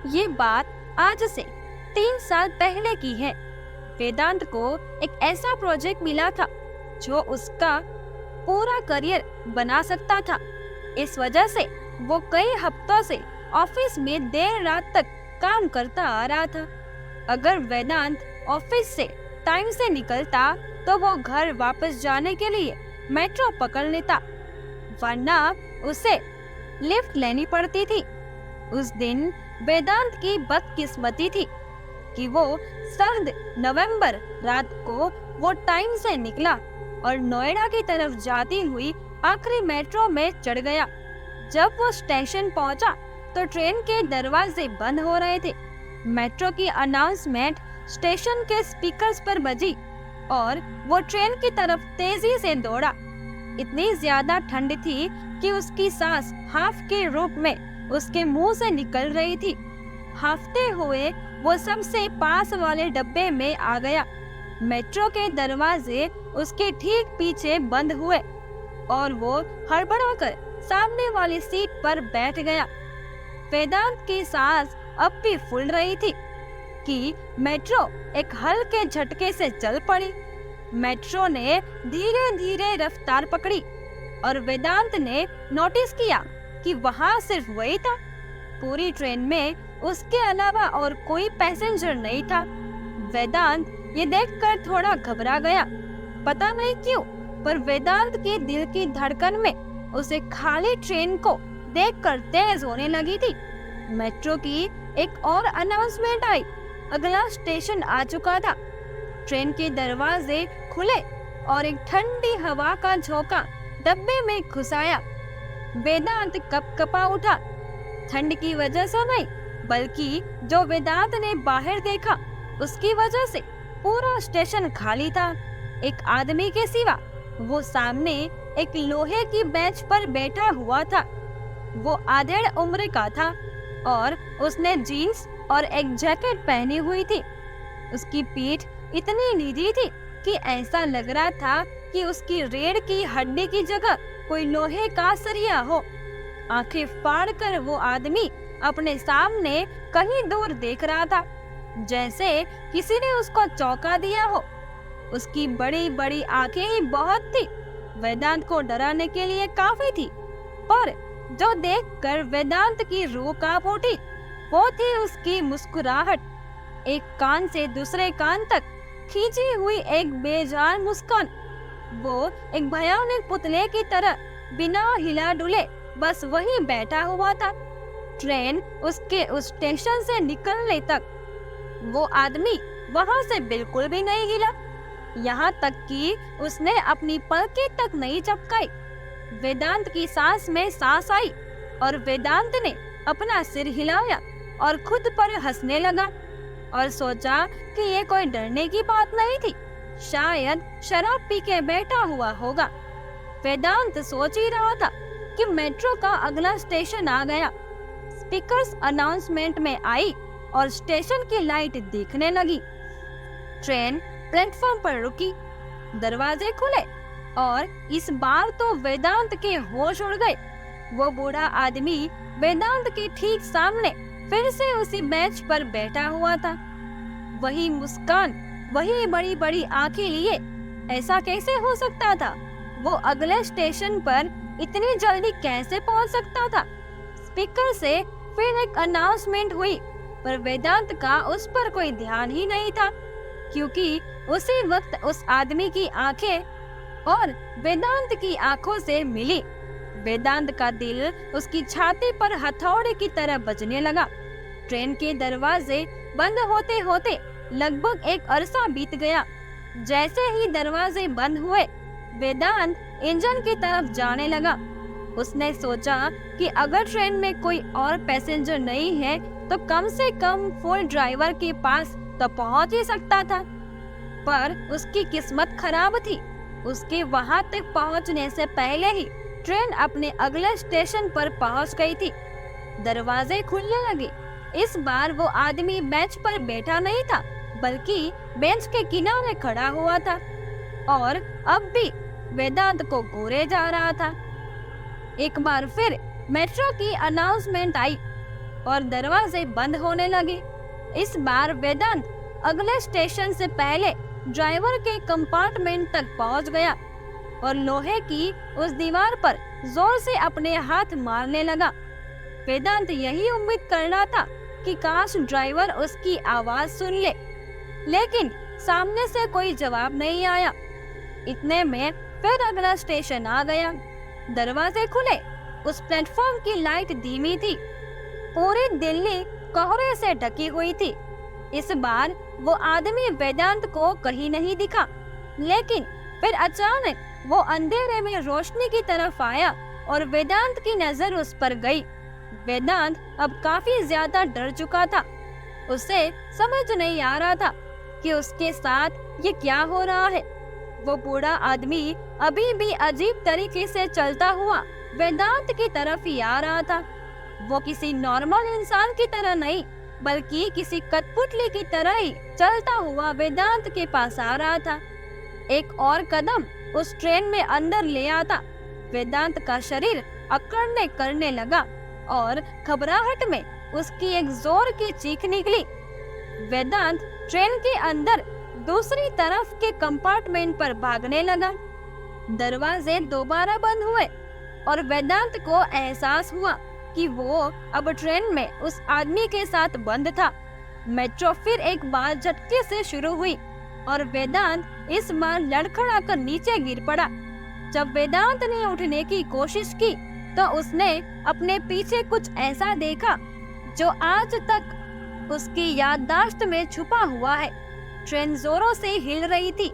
ये बात आज से 3 साल पहले की है। वेदांत को एक ऐसा प्रोजेक्ट मिला था जो उसका पूरा करियर बना सकता था। इस वजह से वो कई हफ्तों से ऑफिस में देर रात तक काम करता आ रहा था। अगर वेदांत ऑफिस से टाइम से निकलता तो वो घर वापस जाने के लिए मेट्रो पकड़ लेता, वरना उसे लिफ्ट लेनी पड़ती थी। उस दिन वेदांत की बदकिस्मती थी कि वो सर्द नवंबर रात को वो टाइम से निकला और नोएडा की तरफ जाती हुई आखिरी मेट्रो में चढ़ गया। जब वो स्टेशन पहुंचा तो ट्रेन के दरवाजे बंद हो रहे थे। मेट्रो की अनाउंसमेंट स्टेशन के स्पीकर्स पर बजी और वो ट्रेन की तरफ तेजी से दौड़ा। इतनी ज्यादा ठंड थी कि उसकी सांस हाफ के रूप में उसके मुंह से निकल रही थी। हाफते हुए वो सबसे पास वाले डब्बे में आ गया। मेट्रो के दरवाजे उसके ठीक पीछे बंद हुए और वो हड़बड़ाकर सामने वाली सीट पर बैठ गया। वेदांत की सांस अब भी फूल रही थी कि मेट्रो एक हल्के झटके से चल पड़ी। मेट्रो ने धीरे धीरे रफ्तार पकड़ी और वेदांत ने नोटिस किया कि वहाँ सिर्फ वही था। पूरी ट्रेन में उसके अलावा और कोई पैसेंजर नहीं था। वेदांत ये देखकर थोड़ा घबरा गया। पता नहीं क्यों, पर वेदांत के दिल की धड़कन में उसे खाली ट्रेन को देखकर तेज होने लगी थी। मेट्रो की एक और अनाउंसमेंट आई। अगला स्टेशन आ चुका था। ट्रेन के दरवाजे खुले और एक ठंडी हवा का झोंका डब्बे में घुसाया। वेदांत कपकपा उठा। ठंड की वजह से नहीं, बल्कि जो वेदांत ने बाहर देखा उसकी वजह से पूरा स्टेशन खाली था। एक आदमी के सिवा वो सामने एक लोहे की बेंच पर बैठा हुआ था। वो आधेड़ उम्र का था और उसने जीन्स और एक जैकेट पहनी हुई थी। उसकी पीठ इतनी नीली थी कि ऐसा लग रहा था कि उसकी रीढ़ की हड्डी की जगह कोई लोहे का सरिया हो। आंखें फाड़कर वो आदमी अपने सामने कहीं दूर देख रहा था, जैसे किसी ने उसको चौंका दिया हो। उसकी बड़ी बड़ी आंखें ही बहुत थी, वेदांत को डराने के लिए काफी थी। पर जो देखकर वेदांत की रूह कांप उठी वो थी उसकी मुस्कुराहट। एक कान से दूसरे कान तक खींची हुई एक बेजान मुस्कान। वो एक भयानक पुतले की तरह बिना हिला डुले बस वहीं बैठा हुआ था। ट्रेन उसके उस स्टेशन से निकलने तक वो आदमी वहां से बिल्कुल भी नहीं हिला, यहाँ तक कि उसने अपनी पलकें तक नहीं झपकाई। वेदांत की सांस में सांस आई और वेदांत ने अपना सिर हिलाया और खुद पर हंसने लगा और सोचा कि ये कोई डरने की बात नहीं थी, शायद शराब पी के बैठा हुआ होगा। वेदांत सोच ही रहा था कि मेट्रो का अगला स्टेशन आ गया। स्पीकर्स अनाउंसमेंट में आई और स्टेशन की लाइट दिखने लगी। ट्रेन प्लेटफॉर्म पर रुकी, दरवाजे खुले और इस बार तो वेदांत के होश उड़ गए। वो बूढ़ा आदमी वेदांत के ठीक सामने फिर से उसी बेंच पर बैठा हुआ था। वही मुस्कान, वही बड़ी बड़ी आंखें लिए। ऐसा कैसे हो सकता था? वो अगले स्टेशन पर इतनी जल्दी कैसे पहुंच सकता था? स्पीकर से फिर एक अनाउंसमेंट हुई, पर वेदांत का उस पर कोई ध्यान ही नहीं था, क्योंकि उसी वक्त उस आदमी की आंखें और वेदांत की आंखों से मिली। वेदांत का दिल उसकी छाती पर हथौड़े की तरह बजने लगा। ट्रेन के दरवाजे बंद होते होते लगभग एक अरसा बीत गया। जैसे ही दरवाजे बंद हुए, वेदांत इंजन की तरफ जाने लगा। उसने सोचा कि अगर ट्रेन में कोई और पैसेंजर नहीं है तो कम से कम फुल ड्राइवर के पास तो पहुंच ही सकता था। पर उसकी किस्मत खराब थी। उसके वहां तक पहुंचने से पहले ही ट्रेन अपने अगले स्टेशन पर पहुंच गई थी। दरवाजे खुलने लगे। इस बार वो आदमी बेंच पर बैठा नहीं था, बल्कि बेंच के किनारे खड़ा हुआ था और अब भी वेदांत को घूरे जा रहा था। एक बार फिर मेट्रो की अनाउंसमेंट आई। और दरवाजे बंद होने लगे। इस बार वेदांत अगले स्टेशन से पहले ड्राइवर के कंपार्टमेंट तक पहुंच गया और लोहे की उस दीवार पर जोर से अपने हाथ मारने लगा। वेदांत यही उम्मीद कर रहा था कि काश ड्राइवर उसकी आवाज सुन ले, लेकिन सामने से कोई जवाब नहीं आया। इतने में फिर अगला स्टेशन आ गया। दरवाजे खुले, उस प्लेटफॉर्म की लाइट धीमी थी। पूरी दिल्ली कोहरे से ढकी हुई थी। इस बार वो आदमी वेदांत को कहीं नहीं दिखा, लेकिन फिर अचानक वो अंधेरे में रोशनी की तरफ आया और वेदांत की नजर उस पर गई। वेदांत अब काफी ज्यादा डर चुका था। उसे समझ नहीं आ रहा था कि उसके साथ ये क्या हो रहा है। वो बूढ़ा आदमी अभी भी अजीब तरीके से चलता हुआ वेदांत की तरफ ही आ रहा था। वो किसी नॉर्मल इंसान की तरह नहीं, बल्कि किसी कठपुतली की तरह ही चलता हुआ वेदांत के पास आ रहा था। एक और कदम उस ट्रेन में अंदर ले आता, वेदांत का शरीर अकड़ने करने लगा और घबराहट में उसकी एक जोर की चीख निकली। वेदांत ट्रेन के अंदर दूसरी तरफ के कंपार्टमेंट पर भागने लगा। दरवाजे दोबारा बंद हुए और वेदांत को एहसास हुआ कि वो अब ट्रेन में उस आदमी के साथ बंद था। मेट्रो फिर एक बार झटके से शुरू हुई और वेदांत इस बार लड़खड़ाकर नीचे गिर पड़ा। जब वेदांत ने उठने की कोशिश की तो उसने अपने पीछे कुछ ऐसा देखा जो आज तक उसकी याददाश्त में छुपा हुआ है। ट्रेन जोरों से हिल रही थी।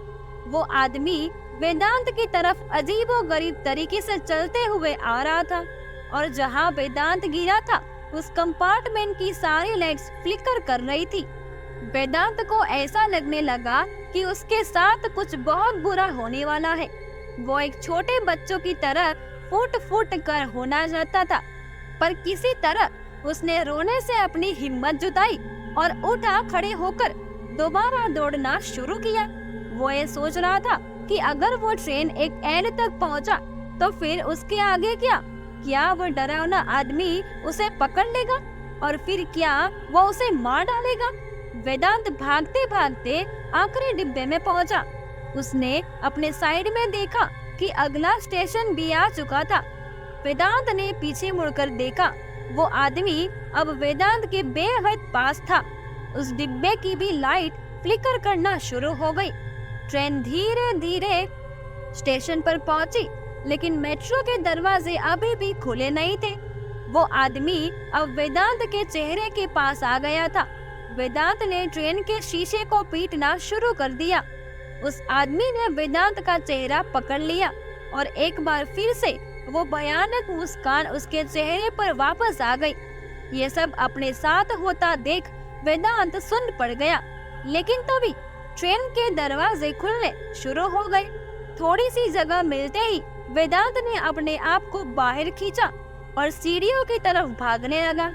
वो आदमी वेदांत की तरफ अजीबोगरीब तरीके से चलते हुए आ रहा था और जहां वेदांत गिरा था उस कंपार्टमेंट की सारी लाइट्स फ्लिकर कर रही थी। वेदांत को ऐसा लगने लगा कि उसके साथ कुछ बहुत बुरा होने वाला है। वो एक छोटे बच्चों की तरह फूट फूट कर होना चाहता था, पर किसी तरह उसने रोने से अपनी हिम्मत जुटाई और उठा खड़े होकर दोबारा दौड़ना शुरू किया। वो ये सोच रहा था कि अगर वो ट्रेन एक एंड तक पहुंचा तो फिर उसके आगे क्या वो डरावना आदमी उसे पकड़ लेगा और फिर क्या वो उसे मार डालेगा। वेदांत भागते भागते आखिरी डिब्बे में पहुंचा। उसने अपने साइड में देखा कि अगला स्टेशन भी आ चुका था। वेदांत ने पीछे मुड़कर देखा, वो आदमी अब वेदांत के बेहद पास था। उस डिब्बे की भी लाइट फ्लिकर करना शुरू हो गई। ट्रेन धीरे धीरे स्टेशन पर पहुंची, लेकिन मेट्रो के दरवाजे अभी भी खुले नहीं थे। वो आदमी अब वेदांत के चेहरे के पास आ गया था। वेदांत ने ट्रेन के शीशे को पीटना शुरू कर दिया। उस आदमी ने वेदांत का चेहरा पकड़ लिया और एक बार फिर से वो भयानक मुस्कान उसके चेहरे पर वापस आ गई। ये सब अपने साथ होता देख वेदांत सुन्न पड़ गया, लेकिन तभी ट्रेन के दरवाजे खुलने शुरू हो गए। थोड़ी सी जगह मिलते ही वेदांत ने अपने आप को बाहर खींचा और सीढ़ियों की तरफ भागने लगा।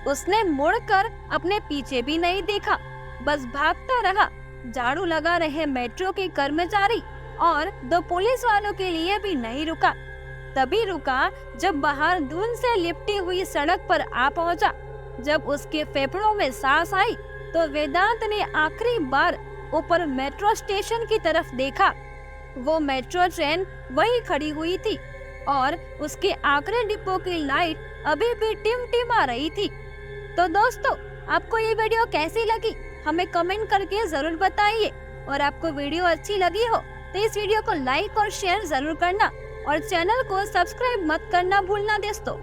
उसने मुड़कर अपने पीछे भी नहीं देखा, बस भागता रहा। झाड़ू लगा रहे मेट्रो के कर्मचारी और 2 पुलिस वालों के लिए भी नहीं रुका। तभी रुका जब बाहर धुंध से लिपटी हुई सड़क पर आ पहुंचा। जब उसके फेफड़ों में सांस आई तो वेदांत ने आखिरी बार ऊपर मेट्रो स्टेशन की तरफ देखा। वो मेट्रो ट्रेन वहीं खड़ी हुई थी और उसके आखिरी डिब्बों की लाइट अभी भी टिमटिमा रही थी। तो दोस्तों, आपको ये वीडियो कैसी लगी हमें कमेंट करके जरूर बताइए, और आपको वीडियो अच्छी लगी हो तो इस वीडियो को लाइक और शेयर जरूर करना और चैनल को सब्सक्राइब मत करना भूलना दोस्तों।